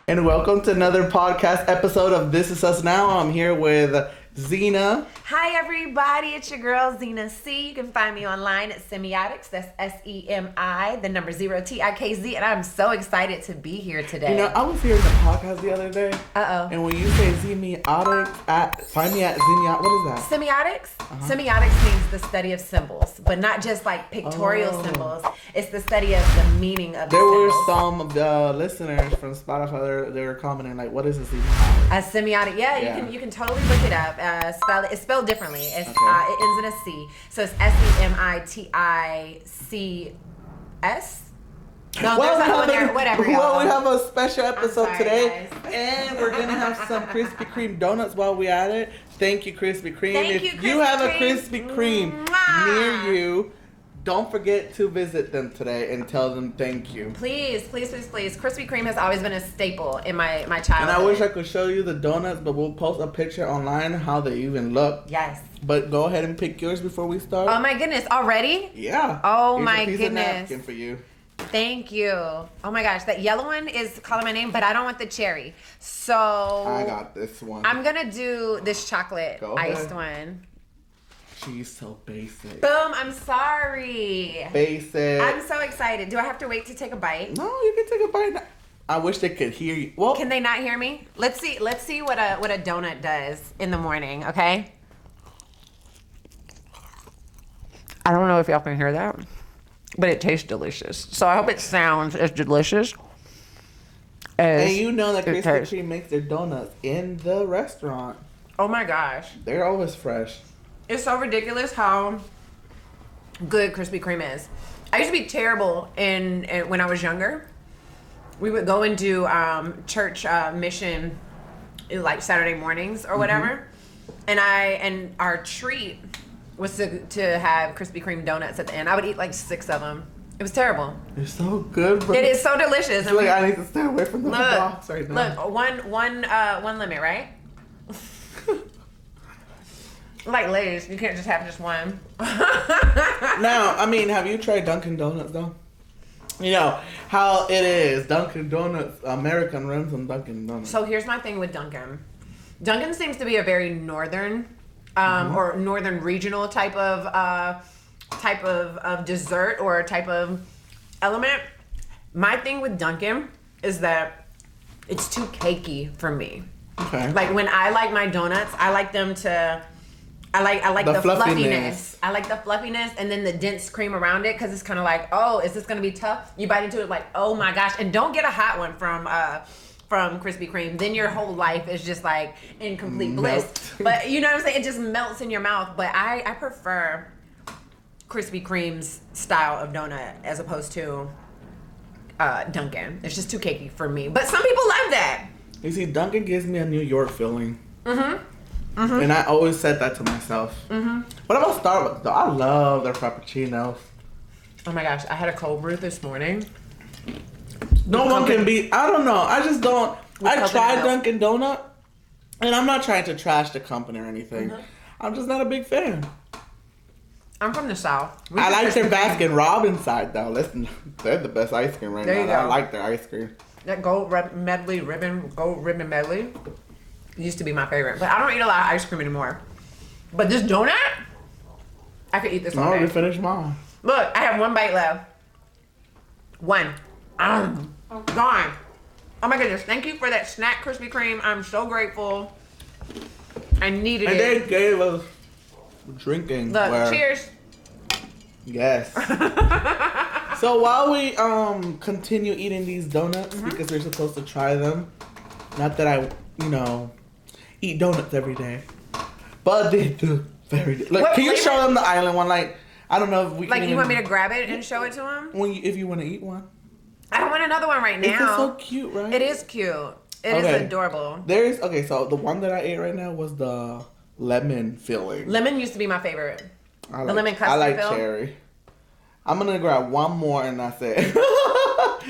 And welcome to another podcast episode of This Is Us Now. I'm here with Zena. Hi everybody, it's your girl Zena C. You can find me online at semiotics. That's SEMI, the number 0TIKZ, and I'm so excited to be here today. You know, I was hearing the podcast the other day. And when you say semiotics, find me at semiotics. What is that? Semiotics? Semiotics means the study of symbols, but not just like pictorial symbols. It's the study of the meaning of the There symbols. were some of the listeners from Spotify, they were commenting like, what is a semiotic? A semiotic, you can totally look it up. It's spelled differently. It ends in a C, so it's SEMITICS. No, there's another one there. Whatever. Well, we have a special episode today, guys. and we're gonna have some Krispy Kreme donuts while we at it. Thank you, Krispy Kreme. Thank you, If Krispy you have a Kreme. Krispy Kreme near you, don't forget to visit them today and tell them thank you. Please. Krispy Kreme has always been a staple in my childhood. And I wish I could show you the donuts, but we'll post a picture online how they even look. Yes. But go ahead and pick yours before we start. Oh my goodness, already? Yeah. Oh Here's my a piece goodness. Of napkin for you. Thank you. Oh my gosh, that yellow one is calling my name, but I don't want the cherry. So I got this one. I'm gonna do this chocolate iced one. She's so basic. Boom, I'm sorry. Basic. I'm so excited. Do I have to wait to take a bite? No, you can take a bite now. I wish they could hear you. Well, Can they not hear me? Let's see what a donut does in the morning, okay? I don't know if y'all can hear that, but it tastes delicious. So I hope it sounds as delicious as and you know that it Krispy tastes. Kreme makes their donuts in the restaurant. Oh my gosh. They're always fresh. It's so ridiculous how good Krispy Kreme is. I used to be terrible when I was younger. We would go and do church mission like Saturday mornings or whatever. And our treat was to have Krispy Kreme donuts at the end. I would eat like 6 of them. It was terrible. They're so good, bro. It is so delicious. I feel like I need to stay away from the box right now. Look, one limit, right? Like Lay's, you can't just have just one. Now, I mean, have you tried Dunkin' Donuts though? You know how it is. Dunkin' Donuts, American runs on Dunkin' Donuts. So here's my thing with Dunkin'. Dunkin' seems to be a very northern, or northern regional type of dessert or type of element. My thing with Dunkin' is that it's too cakey for me. Okay. Like when I like my donuts, I like them to. I like the fluffiness. I like the fluffiness and then the dense cream around it because it's kind of like, oh, is this gonna be tough? You bite into it like, oh my gosh, and don't get a hot one from Krispy Kreme. Then your whole life is just like in complete bliss. But you know what I'm saying? It just melts in your mouth. But I prefer Krispy Kreme's style of donut as opposed to Dunkin'. It's just too cakey for me. But some people love that. You see, Dunkin' gives me a New York feeling. And I always said that to myself. What about Starbucks though? I love their frappuccinos. Oh my gosh, I had a cold brew this morning. No one can beat. I don't know. I just don't. I tried milk. Dunkin' Donut, and I'm not trying to trash the company or anything. I'm just not a big fan. I'm from the South. I like their Baskin Robbins side though. Listen, they're the best ice cream right There you now. I go. like their ice cream. That gold ribbon medley used to be my favorite, but I don't eat a lot of ice cream anymore. But this donut, I could eat this I all already day. finished mine. Look, I have one bite left. One. Gone. Oh my goodness! Thank you for that snack, Krispy Kreme. I'm so grateful. I needed And it. they gave us drinking. Look, where- cheers. Yes. So while we continue eating these donuts because we're supposed to try them, not that I eat donuts every day, but they do very. Look, What can you flavor? show them the island one? Like I don't know if we Like can you want me even- to grab it and show it to him? if you want to eat one. I don't want another one right It's now. so cute, right? It is cute. It is Okay. adorable. So the one that I ate right now was the lemon filling. Lemon used to be my favorite. I the lemon custard I like fill? cherry. I'm gonna grab one more and that's it.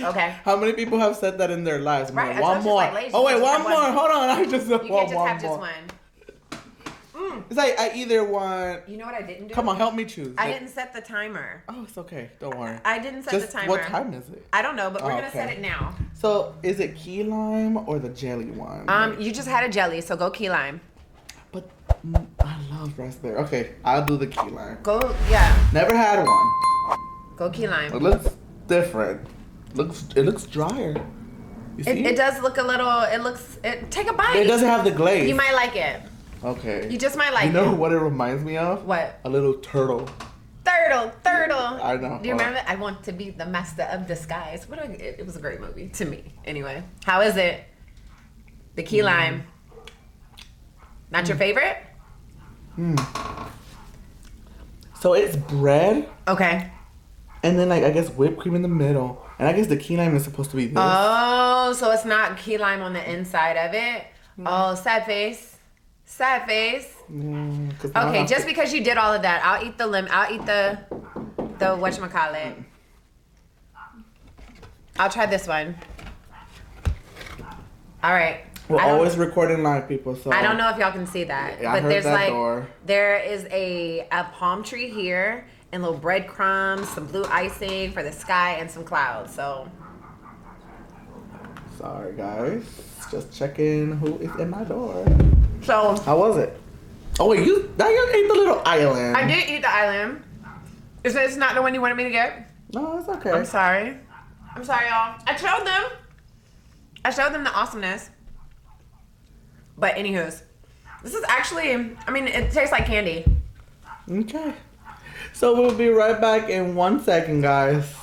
Okay. How many people have said that in their lives? Right, Man, one that's more. just like Lay's. Oh wait, You one can't more. just have Hold on, I just You want can't just one have more. just one. It's like I either want. You know what I didn't do? Come on, help me choose. I didn't set the timer. Oh, it's okay. Don't worry. I didn't set Just the timer. what time is it? I don't know, but we're Oh, gonna okay. set it now. So is it key lime or the jelly one? You just had a jelly, so go key lime. But I love raspberry. Okay, I'll do the key lime. Go, yeah. Never had one. Go key lime. It looks different. It looks drier. You see? It does look a little. Take a bite. It doesn't have the glaze. You might like it. Okay. You just might like it. You know what it reminds me of? What? A little turtle. Turtle. I know. Do you remember? I want to be the master of disguise. It was a great movie to me. Anyway, how is it? The key lime. Not your favorite? So it's bread. Okay. And then I guess whipped cream in the middle. And I guess the key lime is supposed to be this. Oh, so it's not key lime on the inside of it. Oh, sad face. Okay, just because you did all of that, I'll eat the whatchamacallit. I'll try this one. All right. We're always recording live, people. So I don't know if y'all can see that, yeah, but there's door. There is a palm tree here and little breadcrumbs, some blue icing for the sky, and some clouds. So sorry, guys. Just checking who is in my door. So how was it? Oh wait, you ate the little island. I did eat the island. Is this not the one you wanted me to get? No, it's okay. I'm sorry, y'all. I showed them the awesomeness. But anywho's, this is actually, I mean, it tastes like candy. Okay. So we'll be right back in 1 second, guys.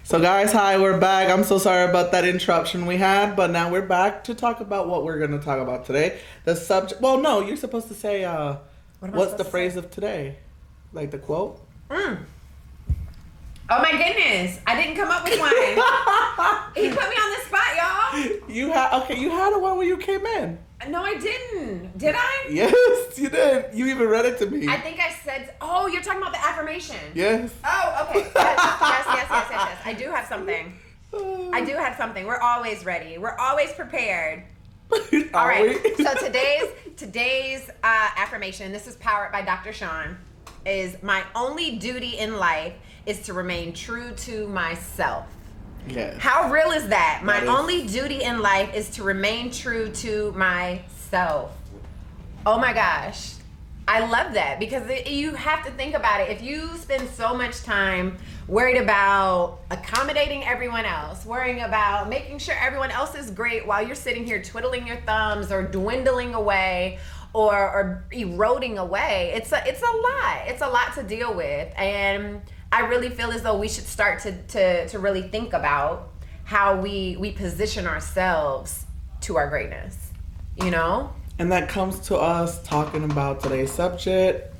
So guys, hi, we're back. I'm so sorry about that interruption we had, but now we're back to talk about what we're going to talk about today. The subject, well, no, you're supposed to say, what's the phrase of today? Like the quote? Oh my goodness, I didn't come up with one. He put me on the spot, y'all. You had a one when you came in. No, I didn't. Did I? Yes, you did. You even read it to me. I think I said, oh, you're talking about the affirmation. Yes. Oh, okay. Yes. I do have something. We're always ready. We're always prepared. All right. So today's affirmation, this is powered by Dr. Sean, is my only duty in life is to remain true to myself. Yes. How real is that? My only duty in life is to remain true to myself. Oh my gosh. I love that because you have to think about it. If you spend so much time worried about accommodating everyone else, worrying about making sure everyone else is great while you're sitting here twiddling your thumbs or dwindling away or eroding away, it's a lot. It's a lot to deal with. And I really feel as though we should start to really think about how we position ourselves to our greatness, you know? And that comes to us talking about today's subject.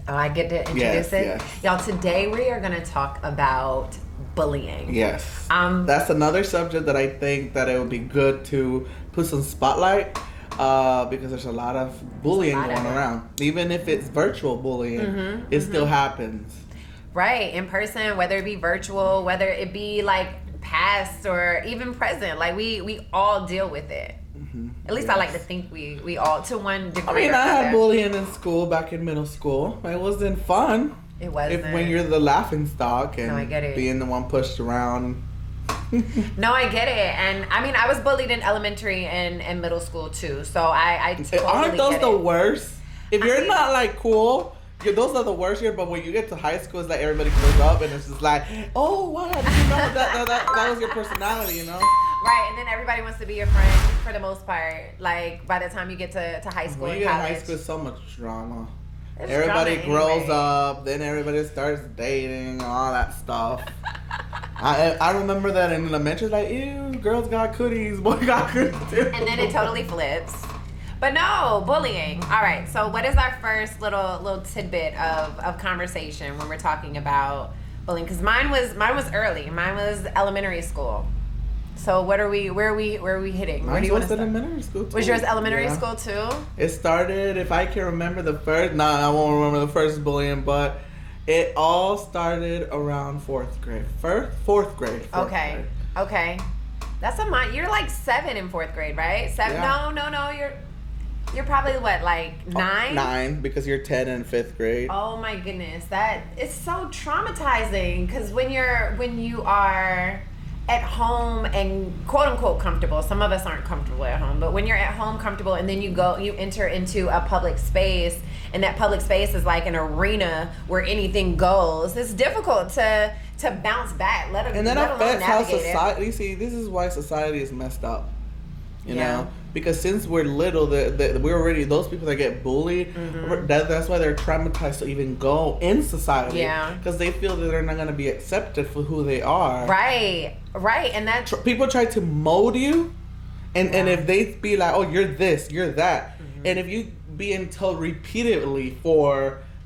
Oh, I get to introduce it? Yes. Y'all, today we are going to talk about bullying. Yes. That's another subject that I think that it would be good to put some spotlight because there's a lot of bullying going around. Even if it's virtual bullying, it still happens. Right, in person, whether it be virtual, whether it be like past or even present, like we all deal with it. At least I like to think we all, to one degree. I mean, I had bullying in school back in middle school. It wasn't fun. It wasn't. When you're the laughing stock and I get it. Being the one pushed around. No, I get it. And I mean, I was bullied in elementary and middle school too. So I totally Aren't those get the it. worst? If you're not like cool, those are the worst here. But when you get to high school, it's like everybody goes up and it's just like, oh, wow, did you know that was your personality, you know? Right, and then everybody wants to be your friend for the most part. Like by the time you get to high school and college. When you get to high school, it's so much drama. There's everybody drama grows anyway. up, then everybody starts dating, all that stuff. I remember that in elementary, like, ew, girls got cooties, boy got cooties too. And then it totally flips. But no, bullying. All right, so what is our first little tidbit of conversation when we're talking about bullying? Because mine was early. Mine was elementary school. So where are we hitting? Where do you want to start? Elementary school too. Was yours elementary school too? It started, if I can remember the first, I won't remember the first bullying, but it all started around fourth grade. Fourth grade. Okay. That's you're like 7 in fourth grade, right? 7? Yeah. No. You're probably what, like 9? 9, because you're 10 in 5th grade. Oh my goodness, that is so traumatizing. Because when you are at home and quote unquote comfortable. Some of us aren't comfortable at home, but when you're at home comfortable and then you enter into a public space, and that public space is like an arena where anything goes, it's difficult to bounce back. And that affects how society. See, this is why society is messed up. You know, because since we're little, we're already those people that get bullied. That's why they're traumatized to even go in society. Yeah, because they feel that they're not going to be accepted for who they are. Right, and that people try to mold you, and if they be like, oh, you're this, you're that, and if you being told repeatedly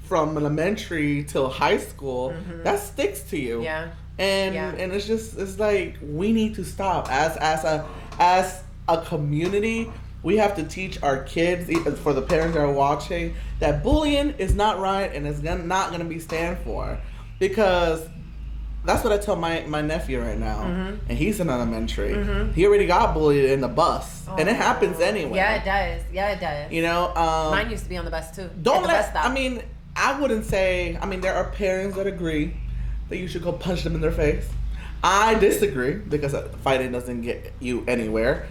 from elementary till high school, that sticks to you. Yeah, and it's like we need to stop as a community. We have to teach our kids, for the parents that are watching, that bullying is not right and it's not going to be stand for. Because that's what I tell my nephew right now. And he's in elementary. He already got bullied in the bus. And it happens anyway. Yeah, it does. You know? Mine used to be on the bus too. I wouldn't say, there are parents that agree that you should go punch them in their face. I disagree because fighting doesn't get you anywhere.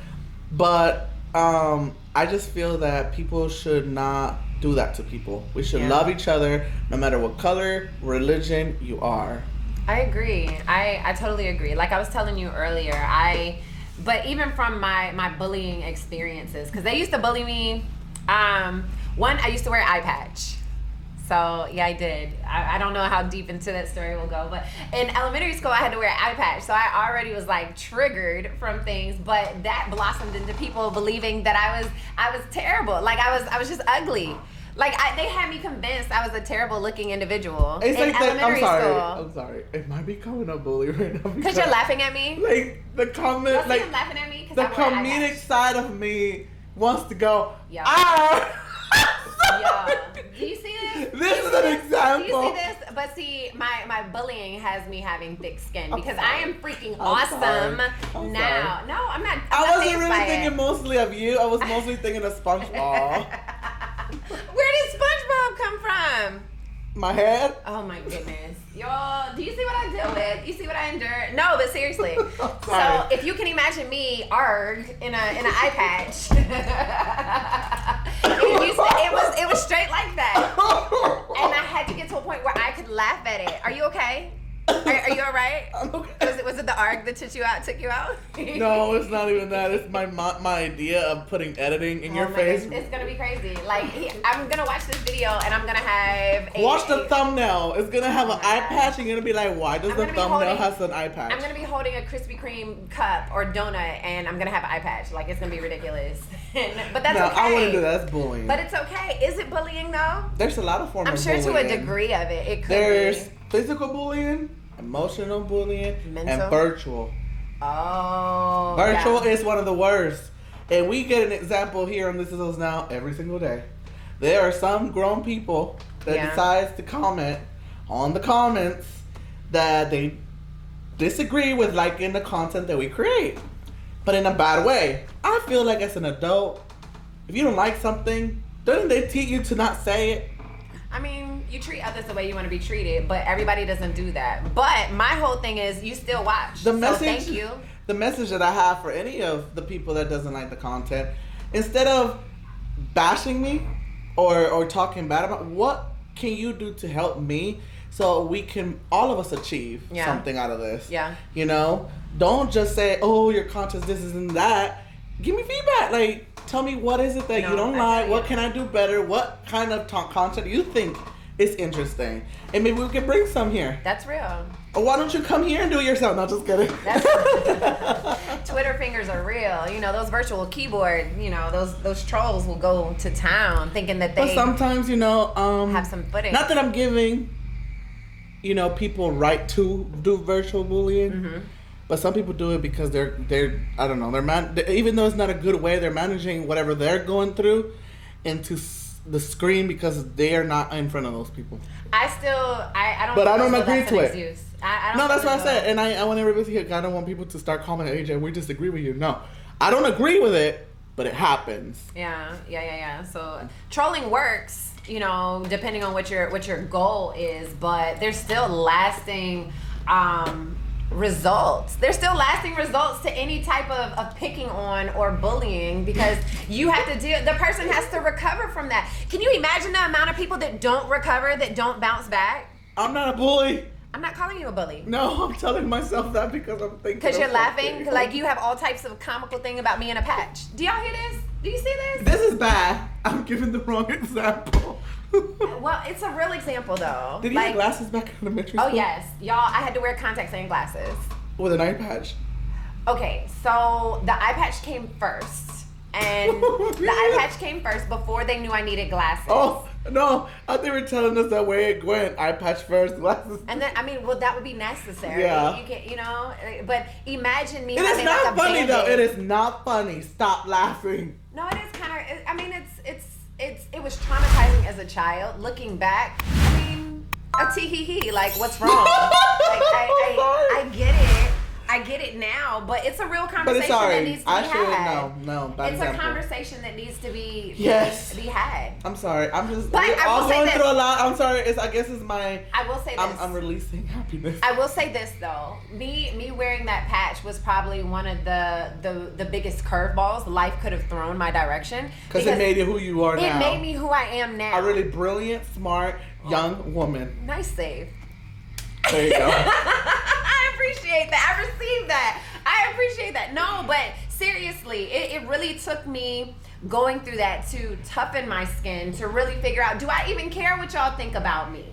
But I just feel that people should not do that to people. We should love each other no matter what color, religion you are. I agree. I totally agree. Like I was telling you earlier, but even from my bullying experiences, because they used to bully me. One, I used to wear an eye patch. So, yeah, I did. I don't know how deep into that story we'll go, but in elementary school, I had to wear an eye patch. So I already was like triggered from things, but that blossomed into people believing that I was terrible. Like I was just ugly. Like they had me convinced I was a terrible looking individual it's in like elementary school. I'm sorry. Am I becoming a bully right now? Because you're laughing at me? Like the comment, like I'm laughing at me? The comedic side of me wants to go, Yo. Do you see this? This is an example. Do you see this? But see, my bullying has me having thick skin because I am freaking awesome now. No, I'm not. I wasn't really thinking mostly of you. I was mostly thinking of SpongeBob. Where did SpongeBob come from? My head? Oh my goodness. Y'all, do you see what I deal with? You see what I endure? No, but seriously. So if you can imagine me arg in an eye patch. It was straight like that. And I had to get to a point where I could laugh at it. Are you okay? Are you all right? I'm okay. Was it the arg that took you out? No, it's not even that. It's my idea of putting editing in your face. Goodness. It's gonna be crazy. Like I'm gonna watch this video and I'm gonna have watch the thumbnail. It's gonna have an eye patch and you're gonna be like, why does the thumbnail have an eye patch? I'm gonna be holding a Krispy Kreme cup or donut and I'm gonna have an eye patch. Like it's gonna be ridiculous. But that's okay. I wouldn't do that. That's bullying. But it's okay. Is it bullying though? There's a lot of forms of bullying. I'm sure to a degree of it. It could There's physical bullying, emotional bullying, mental, and virtual. Oh. Virtual is one of the worst. And we get an example here on This Is Us Now every single day. There are some grown people that decides to comment on the comments that they disagree with, like in the content that we create, but in a bad way. I feel like as an adult, if you don't like something, doesn't they teach you to not say it? I mean, you treat others the way you want to be treated, but everybody doesn't do that. But my whole thing is you still watch. So thank you. The message that I have for any of the people that doesn't like the content, instead of bashing me or talking bad about, what can you do to help me so we can all of us achieve something out of this? Yeah. You know? Don't just say, oh, your content's this and that. Give me feedback. Like, tell me what is it that you don't like? What can I do better? What kind of content you think is interesting? And maybe we can bring some here. That's real. Or why don't you come here and do it yourself? No, just kidding. Twitter fingers are real. You know, those virtual keyboard, you know, those trolls will go to town thinking that they But sometimes, you know, have some footage. Not that I'm giving, you know, people right to do virtual bullying. Mm-hmm. But some people do it because they're I don't know, even though it's not a good way, they're managing whatever they're going through into the screen because they are not in front of those people. I don't. But I don't agree to it. Excuse. I don't no, that's what I said, and I want everybody to hear. I don't want people to start calling AJ. We disagree with you. No, I don't agree with it, but it happens. Yeah. So trolling works, you know, depending on what your goal is, but there's still lasting results. There's still lasting results to any type of picking on or bullying, because you have to the person has to recover from that. Can you imagine the amount of people that don't recover, that don't bounce back? I'm not a bully. I'm not calling you a bully. No, I'm telling myself that because I'm thinking. Because you're laughing, like you have all types of comical thing about me in a patch. Do y'all hear this? Do you see this? This is bad. I'm giving the wrong example. Well, it's a real example though. Did you have glasses back in elementary school? Oh yes, y'all. I had to wear contacts and glasses with an eye patch. Okay, so the eye patch came first, and the eye patch came first before they knew I needed glasses. Oh no! I think they were telling us that way it went. Eye patch first, glasses. And then that would be necessary. Yeah. You can, but imagine me. It is not funny though. It is not funny. Stop laughing. No, it is kind of. I mean, it was traumatizing as a child. Looking back, I mean, a tee-hee-hee. Like, what's wrong? I get it. I get it now, but it's a real conversation that needs to be had. No, it's a conversation that needs to be be had. I'm sorry. I'm just. But we're all going through a lot. I'm sorry. I guess it's my. I will say this. I'm releasing happiness. I will say this though. Me wearing that patch was probably one of the biggest curveballs life could have thrown my direction. Because it made you who you are now. It made me who I am now. A really brilliant, smart, young woman. Nice save. There you go. I appreciate that. I received that. I appreciate that. No, but seriously, it really took me going through that to toughen my skin, to really figure out, do I even care what y'all think about me?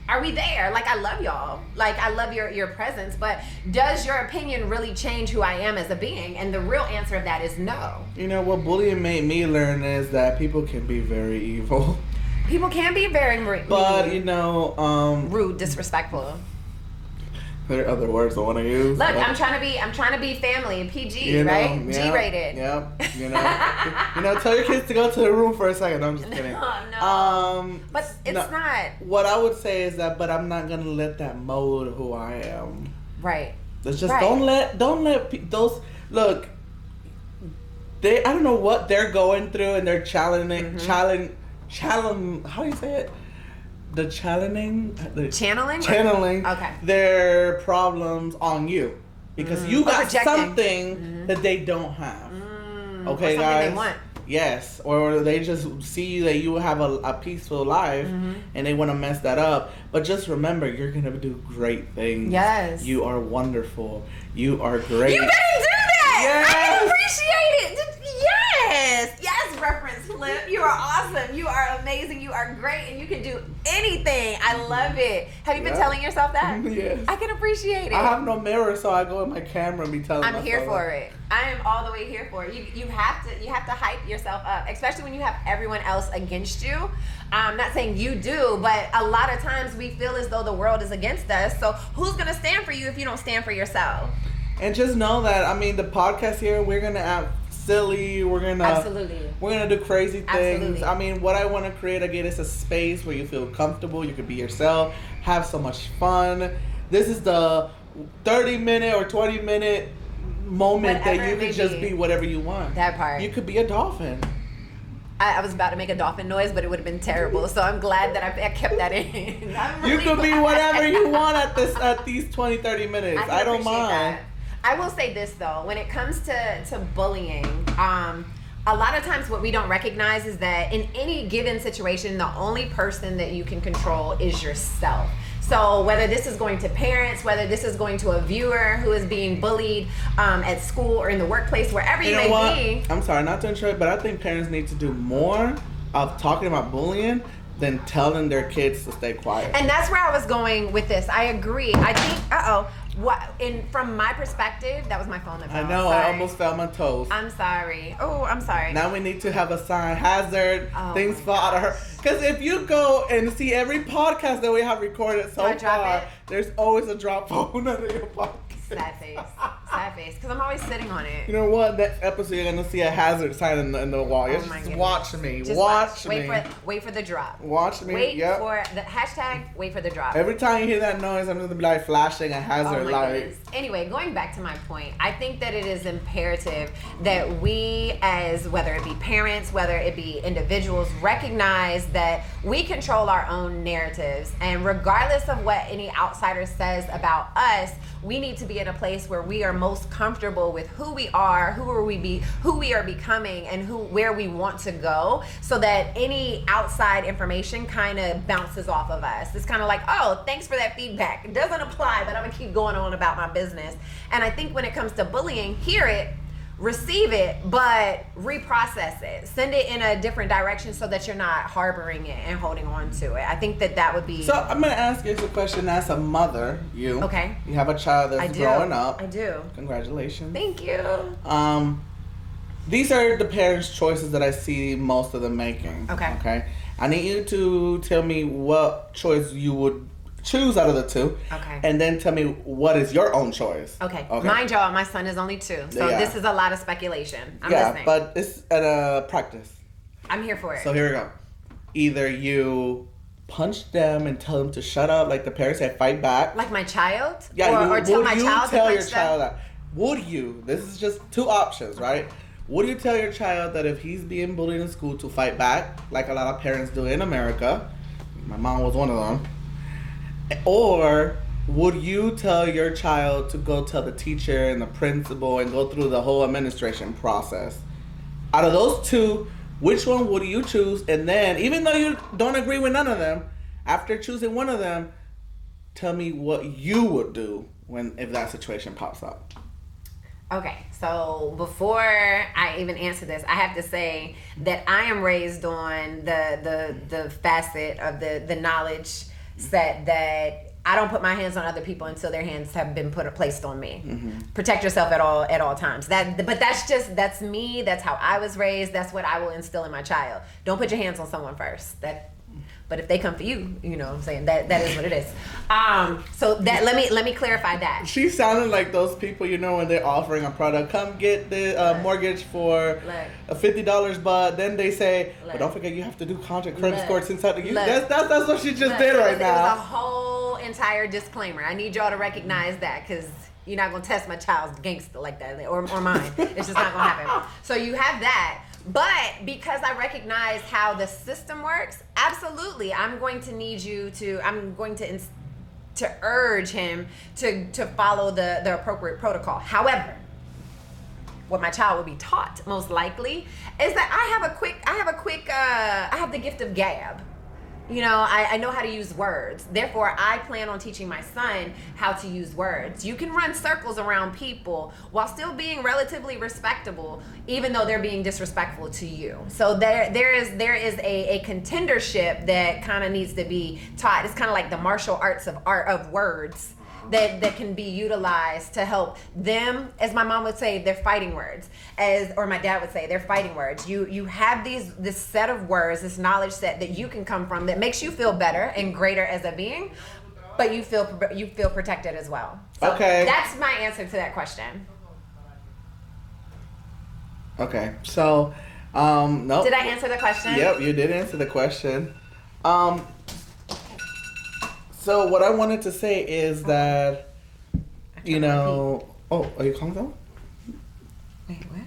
Are we there? Like, I love y'all. Like, I love your presence, but does your opinion really change who I am as a being? And the real answer of that is no. You know, what bullying made me learn is that people can be very evil. People can be very rude. But, you know, rude, disrespectful. There are other words I want to use. Look, I'm trying to be family, PG, you know, right? Yeah, G-rated. Yep. You know, tell your kids to go to the room for a second. I'm just kidding. No. But it's not. What I would say is that, but I'm not gonna let that mold who I am. Right. It's just don't let those look. I don't know what they're going through, and they're challenging. How do you say it? Channeling okay. their problems on you because you got something that they don't have. Okay, guys. They want. Yes, or they just see that you have a peaceful life and they want to mess that up. But just remember, you're gonna do great things. Yes, you are wonderful. You are great. You better do that. Yes. I appreciate it. Yes, reference flip. You are awesome. You are amazing. You are great, and you can do anything. I love it. Have you been telling yourself that? Yes. I can appreciate it. I have no mirror, so I go in my camera and be telling myself. I'm here for it. I am all the way here for it. You have to hype yourself up, especially when you have everyone else against you. I'm not saying you do, but a lot of times we feel as though the world is against us. So who's gonna stand for you if you don't stand for yourself? And just know that, I mean, the podcast here, we're gonna act silly. We're gonna do crazy things. Absolutely. I mean, what I want to create again is a space where you feel comfortable. You can be yourself, have so much fun. This is the 30-minute or 20-minute moment Whatever that you can just be whatever you want. That part. You could be a dolphin. I was about to make a dolphin noise, but it would have been terrible. So I'm glad that I kept that in. You could be whatever you want at these 20-30 minutes. I don't mind. That. I will say this though, when it comes to bullying, a lot of times what we don't recognize is that in any given situation, the only person that you can control is yourself. So whether this is going to parents, whether this is going to a viewer who is being bullied at school or in the workplace, wherever you may be. I'm sorry, not to interrupt, but I think parents need to do more of talking about bullying than telling their kids to stay quiet. And that's where I was going with this. I agree. I think, from my perspective, that was my phone that fell. I know, sorry. I almost fell on my toes. I'm sorry. Oh, I'm sorry. Now we need to have a sign, hazard, things fall out of her. Because if you go and see every podcast that we have recorded so far, there's always a drop phone under your podcast. Sad face. sad face because I'm always sitting on it. You know what? Next episode, you're gonna see a hazard sign in the wall. Just watch me. Just watch me. Wait for the drop. Watch me. Wait for the hashtag. Wait for the drop. Every time you hear that noise, I'm gonna be like flashing a hazard light. Goodness. Anyway, going back to my point, I think that it is imperative that we, as whether it be parents, whether it be individuals, recognize that we control our own narratives, and regardless of what any outsider says about us, we need to be in a place where we are most comfortable with who we are, who we are becoming, and where we want to go, so that any outside information kind of bounces off of us. It's kind of like, oh, thanks for that feedback. It doesn't apply, but I'm gonna keep going on about my business. And I think when it comes to bullying, hear it, receive it, but reprocess it. Send it in a different direction so that you're not harboring it and holding on to it. I think that would be... So I'm going to ask you a question as a mother. Okay. You have a child that's growing up. I do. Congratulations. Thank you. These are the parents' choices that I see most of them making. Okay. I need you to tell me what choice you would choose out of the two. Okay. And then tell me what is your own choice. Okay. Mind y'all, my son is only 2. So this is a lot of speculation. I'm listening. But it's at a practice. I'm here for it. So here we go. Either you punch them and tell them to shut up, like the parents say, fight back. Like my child? Yeah. Or tell my child to punch your child that? Would you? This is just 2 options, right? Would you tell your child that if he's being bullied in school to fight back, like a lot of parents do in America? My mom was one of them. Or would you tell your child to go tell the teacher and the principal and go through the whole administration process? Out of those 2, which one would you choose? And then, even though you don't agree with none of them, after choosing one of them, tell me what you would do if that situation pops up. Okay, so before I even answer this, I have to say that I am raised on the facet of the knowledge set that I don't put my hands on other people until their hands have been placed on me. Mm-hmm. Protect yourself at all times. But that's me. That's how I was raised. That's what I will instill in my child. Don't put your hands on someone first. But if they come for you, you know what I'm saying, that is what it is. So that let me clarify that. She sounded like those people, when they're offering a product, come get the mortgage for $50, but then they say, but don't forget you have to do credit scores inside the that's what she just did right now. It was a whole entire disclaimer. I need y'all to recognize that, because you're not gonna test my child's gangster like that, or mine. It's just not gonna happen. So you have that. But because I recognize how the system works, absolutely, I'm going to need you to urge him to follow the appropriate protocol. However, what my child will be taught most likely is that I have the gift of gab. I know how to use words. Therefore, I plan on teaching my son how to use words. You can run circles around people while still being relatively respectable, even though they're being disrespectful to you. So there is a contendership that kind of needs to be taught. It's kind of like the martial arts of words that can be utilized to help them. As my mom would say, they're fighting words. Or my dad would say, they're fighting words. You have this set of words, this knowledge set that you can come from that makes you feel better and greater as a being, but you feel protected as well. So okay. That's my answer to that question. Okay. So, no. Did I answer the question? Yep, you did answer the question. So what I wanted to say is that, oh, are you calling someone? Wait, what?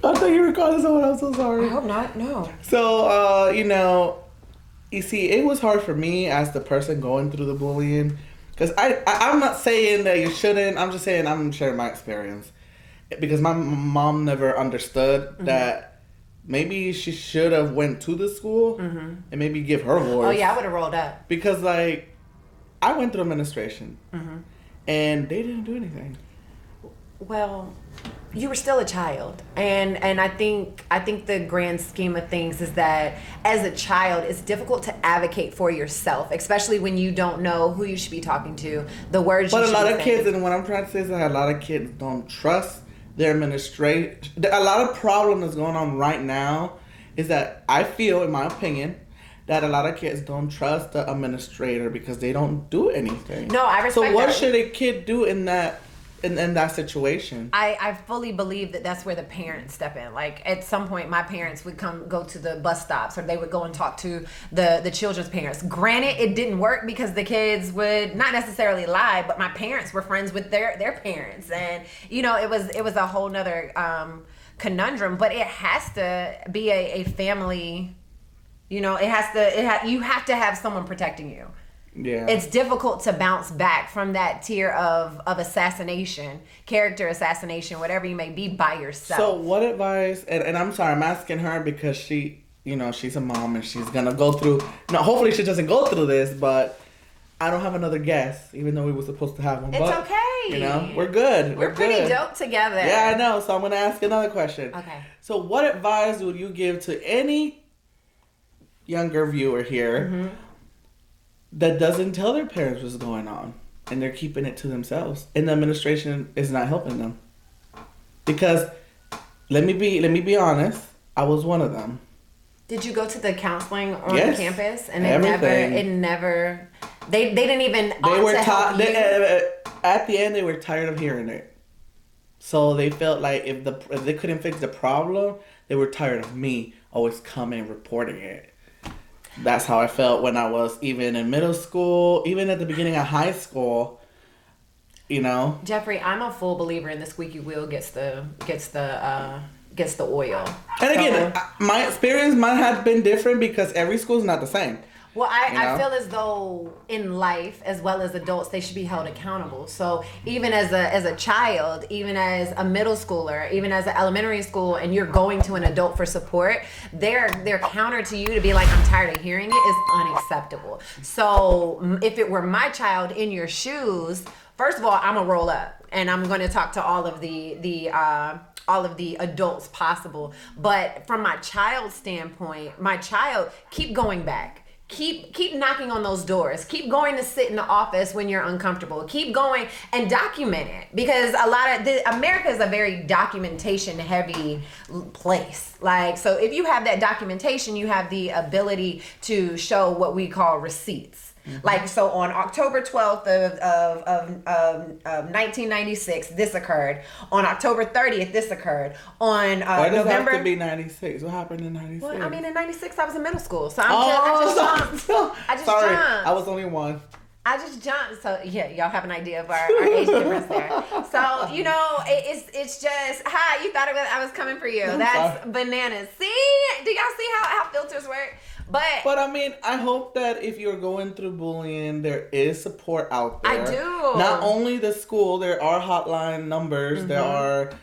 I thought you were calling someone. I'm so sorry. I hope not. No. So, you see, it was hard for me as the person going through the bullying, because I'm not saying that you shouldn't. I'm just saying I'm sharing my experience, because my mom never understood that maybe she should have went to the school and maybe give her voice. Oh yeah, I would have rolled up. Because I went through administration, and they didn't do anything. Well, you were still a child, and I think the grand scheme of things is that as a child, it's difficult to advocate for yourself, especially when you don't know who you should be talking to, the words. But you should a lot of say. kids, and what I'm trying to say is that a lot of kids don't trust their administration. A lot of problem that's going on right now is that I feel, in my opinion, that a lot of kids don't trust the administrator because they don't do anything. No, I respect that. So what should a kid do in that in that situation. I fully believe that that's where the parents step in. Like at some point, my parents would go to the bus stops, or they would go and talk to the children's parents. Granted, it didn't work because the kids would not necessarily lie, but my parents were friends with their parents, and it was a whole nother conundrum. But it has to be a family. You have to have someone protecting you. Yeah. It's difficult to bounce back from that tier of assassination, character assassination, whatever you may be, by yourself. So what advice, and I'm sorry, I'm asking her because she, she's a mom and she's going to go through, hopefully she doesn't go through this, but I don't have another guess, even though we were supposed to have one. It's okay. We're good. We're pretty dope together. Yeah, I know. So I'm going to ask another question. Okay. So what advice would you give to any younger viewer here that doesn't tell their parents what's going on, and they're keeping it to themselves, and the administration is not helping them? Because let me be honest, I was one of them. Did you go to the counseling on Yes, campus? And everything. They didn't even at the end they were tired of hearing it. So they felt like if they couldn't fix the problem, they were tired of me always coming and reporting it. That's how I felt when I was even in middle school, even at the beginning of high school. Jeffrey, I'm a full believer in the squeaky wheel gets the oil. And again, my experience might have been different because every school is not the same. Well, I feel as though in life, as well as adults, they should be held accountable. So even as a child, even as a middle schooler, even as an elementary school, and you're going to an adult for support, their counter to you to be like, I'm tired of hearing it, is unacceptable. So if it were my child in your shoes, first of all, I'm gonna roll up and I'm going to talk to all of the adults possible. But from my child's standpoint, my child, keep going back. Keep knocking on those doors. Keep going to sit in the office when you're uncomfortable. Keep going and document it, because America is a very documentation heavy place. Like, so if you have that documentation, you have the ability to show what we call receipts. Like, so on October 12th of 1996, this occurred. On October 30th, this occurred. On Why does November... it have to be 96? What happened in 96? Well, I mean, in 96, I was in middle school. So I just jumped. I was only one. I just jumped. So, yeah, y'all have an idea of our age difference there. So, it's just, hi, you thought I was coming for you. That's bananas. See? Do y'all see how filters work? But I mean, I hope that if you're going through bullying, there is support out there. I do. Not only the school, there are hotline numbers. There are,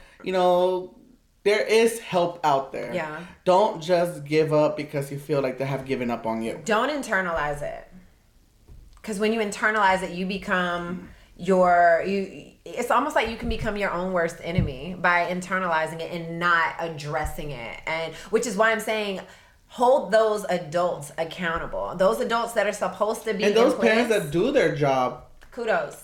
there is help out there. Yeah. Don't just give up because you feel like they have given up on you. Don't internalize it. Because when you internalize it, you become it's almost like you can become your own worst enemy by internalizing it and not addressing it. And which is why I'm saying, hold those adults accountable. Those adults that are supposed to be and those parents that do their job. Kudos.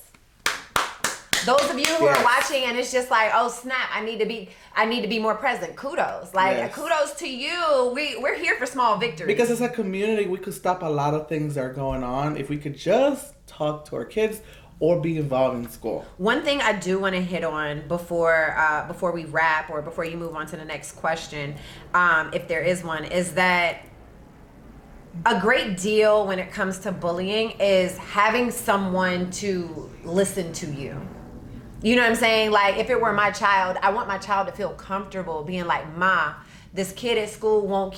Those of you who are watching and it's just like, oh snap, I need to be more present. Kudos. Kudos to you. We're here for small victories. Because as a community, we could stop a lot of things that are going on if we could just talk to our kids or be involved in school. One thing I do want to hit on before we wrap, or before you move on to the next question, if there is one, is that a great deal when it comes to bullying is having someone to listen to you. You know what I'm saying? Like, if it were my child, I want my child to feel comfortable being like, Ma, this kid at school won't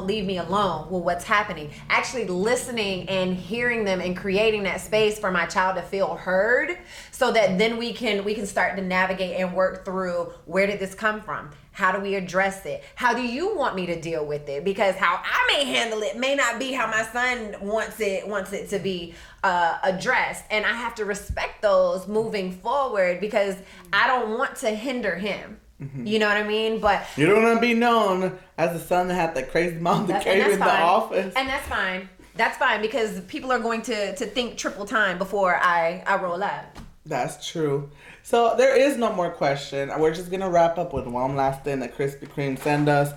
leave me alone. Well, what's happening? Actually listening and hearing them and creating that space for my child to feel heard, so that then we can start to navigate and work through, where did this come from? How do we address it? How do you want me to deal with it? Because how I may handle it may not be how my son wants it to be addressed. And I have to respect those moving forward, because I don't want to hinder him. Mm-hmm. You know what I mean? But you don't want to be known as the son that had that crazy mom that came in the office. And that's fine. That's fine, because people are going to think triple time before I roll up. That's true. So there is no more question. We're just going to wrap up with one last thing that Krispy Kreme sent us.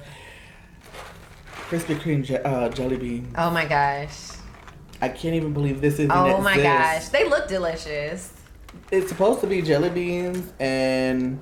Krispy Kreme jelly beans. Oh my gosh. I can't even believe this is. Oh my gosh. They look delicious. It's supposed to be jelly beans and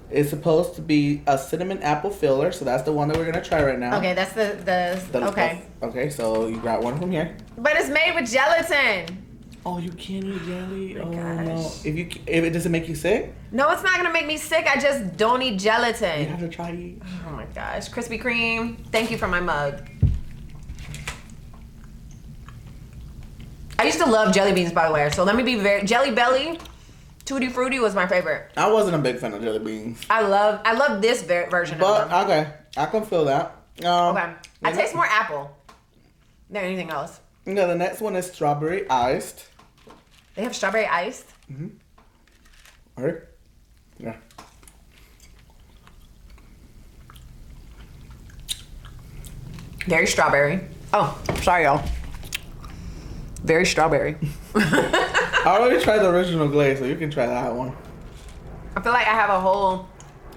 it's supposed to be a cinnamon apple filler. So that's the one that we're gonna try right now. Okay, that's the okay. Okay, so you got one from here. But it's made with gelatin. Oh, you can't eat jelly? Oh Oh my no! gosh. If it doesn't make you sick, No, it's not gonna make me sick. I just don't eat you gelatin. have to try it. Oh my gosh, Krispy Kreme. Thank you for my mug. I used to love jelly beans, by the way. So let me be very Jelly Belly. Tutti Frutti was my favorite. I wasn't a big fan of jelly beans. I love this version But of them. okay, I can feel that. Okay, I taste more apple than anything else. No, the next one is strawberry iced. They have strawberry iced. Alright. Yeah. Very strawberry. Oh, sorry, y'all. Very strawberry. I already tried the original glaze, so you can try that one. I feel like I have a whole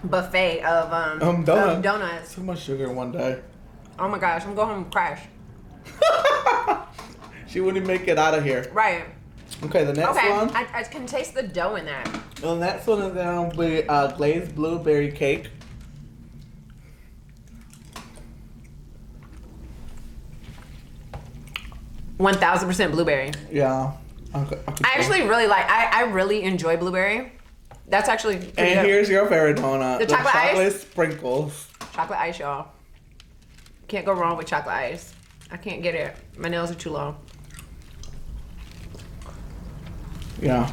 buffet of donuts. Too much sugar in one day. Oh my gosh, I'm going home and crash. She wouldn't make it out of here. Right. Okay, the next one. I can taste the dough in that. The next one is going to be glazed blueberry cake. $1,000% blueberry. Yeah. I actually really like. I really enjoy blueberry. That's actually. And good. here's your favorite donut: The chocolate ice? sprinkles. Chocolate ice, y'all. Can't go wrong with chocolate ice. I can't get it. My nails are too long. Yeah.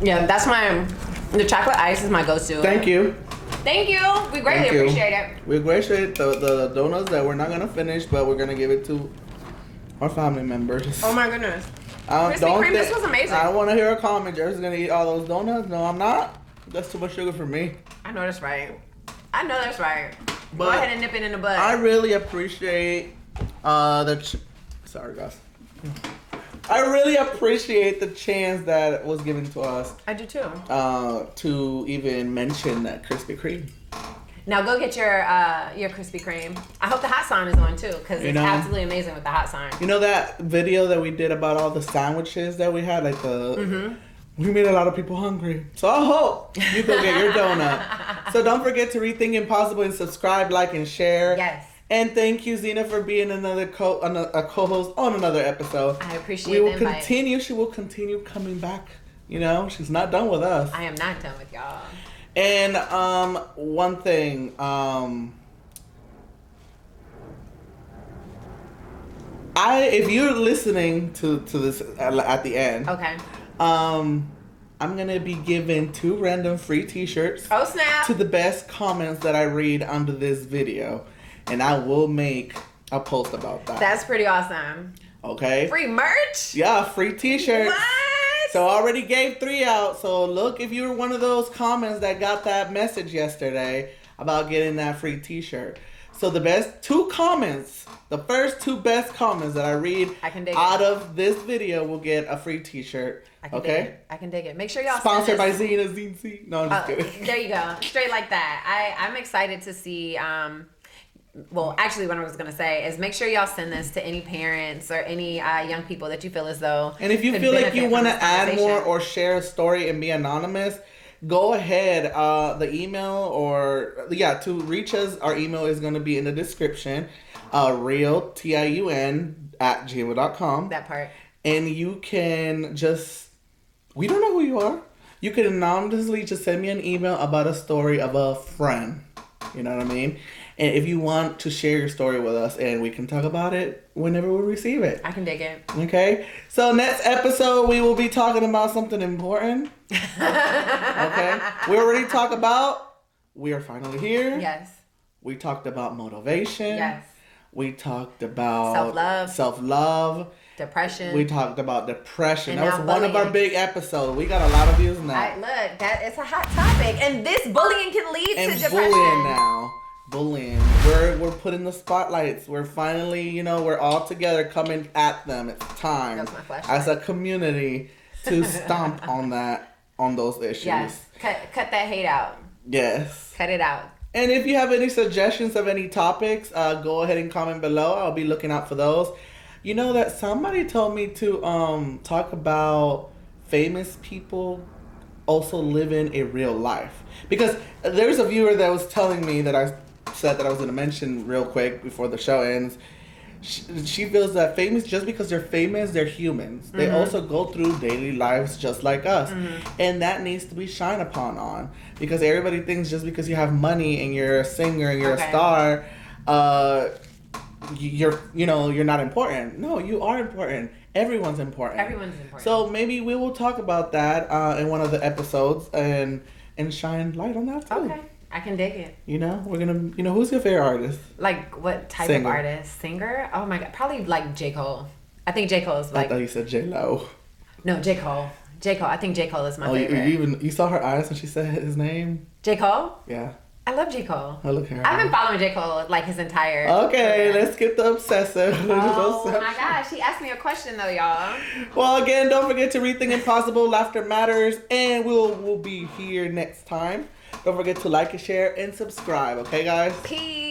Yeah, that's the chocolate ice is my go-to. Thank you. Thank you. We greatly appreciate it. We appreciate the donuts that we're not gonna finish, but we're gonna give it to our family members. Oh my goodness. Krispy Kreme, this was amazing. I don't want to hear a comment. Jerry's gonna eat all those donuts. No, I'm not. That's too much sugar for me. I know that's right. I know that's right. But go ahead and nip it in the bud. I really appreciate sorry guys. I really appreciate the chance that was given to us. I do too. To even mention that Krispy Kreme. Now go get your Krispy Kreme. I hope the hot sign is on too, because it's absolutely amazing with the hot sign. You know that video that we did about all the sandwiches that we had, like we made a lot of people hungry. So I hope you go get your donut. So don't forget to rethink impossible and subscribe, like, and share. Yes. And thank you, Zena, for being a co-host on another episode. I appreciate the invite. She will continue coming back. You know, she's not done with us. I am not done with y'all. And one thing, if you're listening to this at the end, okay, I'm gonna be giving 2 random free T-shirts. Oh snap! To the best comments that I read under this video, and I will make a post about that. That's pretty awesome. Okay. Free merch? Yeah, free T-shirts. What? So I already gave 3 out. So look, if you were one of those comments that got that message yesterday about getting that free T-shirt. So the best 2 comments, the first 2 best comments that I read out of this video will get a free T-shirt. I can dig it. I can dig it. Make sure y'all sponsored by Zena ZC. No, I'm just kidding. There you go. Straight like that. I'm excited to see. Well, actually, what I was going to say is make sure y'all send this to any parents or any young people that you feel as though. And if you feel like you want to add more or share a story and be anonymous, go ahead. The email to reach us, our email is going to be in the description. Real, TIUN @gmail.com. That part. And you can we don't know who you are. You can anonymously just send me an email about a story of a friend. You know what I mean? And if you want to share your story with us, and we can talk about it whenever we receive it. I can dig it. Okay? So next episode, we will be talking about something important. Okay? We already talked about, we are finally here. Yes. We talked about motivation. Yes. We talked about self-love. Depression. We talked about depression. And that was one of our big episodes. We got a lot of views now. Look, it's a hot topic. And this bullying can lead to depression. Bullying now. Bullying. We're putting the spotlights. We're finally, we're all together coming at them. It's time. That's my flashlight. As a community to stomp on those issues. Yes. Cut that hate out. Yes. Cut it out. And if you have any suggestions of any topics, go ahead and comment below. I'll be looking out for those. You know that somebody told me to talk about famous people also live in a real life. Because there's a viewer that was telling me that I said that I was going to mention real quick before the show ends. She feels that just because they're famous, they're humans. They also go through daily lives just like us. And that needs to be shined upon on. Because everybody thinks just because you have money and you're a singer and you're a star, you're not important. No, you are important. Everyone's important. Everyone's important. So maybe we will talk about that in one of the episodes and shine light on that too. Okay. I can dig it. We're gonna. Who's your favorite artist? Like what type of artist? Singer? Oh my god, probably like J. Cole. I think J. Cole is like. I thought you said J. Lo. No, J. Cole. J. Cole. I think J. Cole is my favorite. You saw her eyes when she said his name? J. Cole? Yeah. I love J. Cole. Oh, look at her. I've been following J. Cole like his entire Okay, career. Let's get the obsessive. Oh my gosh, he asked me a question though, y'all. Well, again, don't forget to rethink impossible. Laughter matters, and we'll be here next time. Don't forget to like and share and subscribe. Okay, guys? Peace.